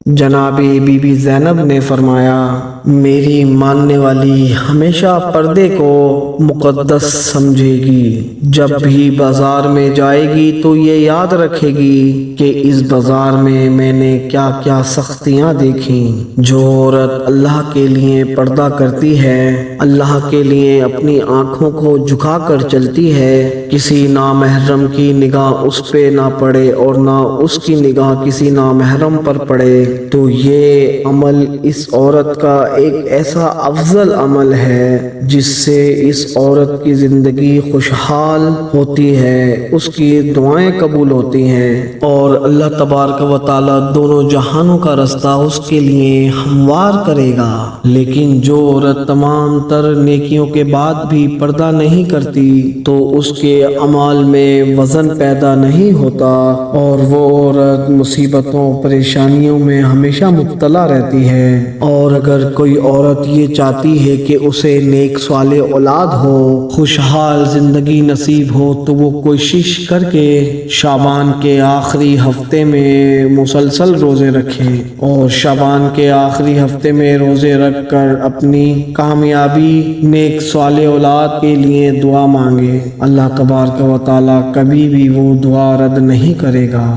جناب be be زینب نے فرمایا، میری ماننے والی ہمیشہ پردے کو مقدس سمجھے گی، جب بھی بازار میں جائے گی تو یہ یاد رکھے گی کہ اس بازار میں نے کیا کیا سختیاں دیکھیں۔ جو عورت اللہ کے لیے پردہ کرتی ہے، اللہ کے لیے اپنی آنکھوں کو جھکا کر چلتی ہے، کسی نامحرم کی نگاہ اس پہ نہ پڑے اور نہ اس کی نگاہ کسی نامحرم پر پڑے، تو یہ عمل اس عورت کا ایک ایسا افضل عمل ہے جس سے اس عورت کی زندگی خوشحال ہوتی ہے، اس کی دعائیں قبول ہوتی ہیں، اور اللہ تبارک و تعالی دونوں جہانوں کا رستہ اس کے لیے ہموار کرے گا۔ لیکن جو عورت تمام تر نیکیوں کے بعد بھی پردہ نہیں کرتی تو اس کے اعمال میں وزن پیدا نہیں ہوتا، اور وہ عورت مصیبتوں پریشانیوں میں ہمیشہ مبتلا رہتی ہے۔ اور اگر کوئی عورت یہ چاہتی ہے کہ اسے نیک صالح اولاد ہو، خوشحال زندگی نصیب ہو، تو وہ کوشش کر کے شعبان کے آخری ہفتے میں مسلسل روزے رکھے، اور شعبان کے آخری ہفتے میں روزے رکھ کر اپنی کامیابی نیک صالح اولاد کے لیے دعا مانگے۔ اللہ تبارک و تعالی کبھی بھی وہ دعا رد نہیں کرے گا۔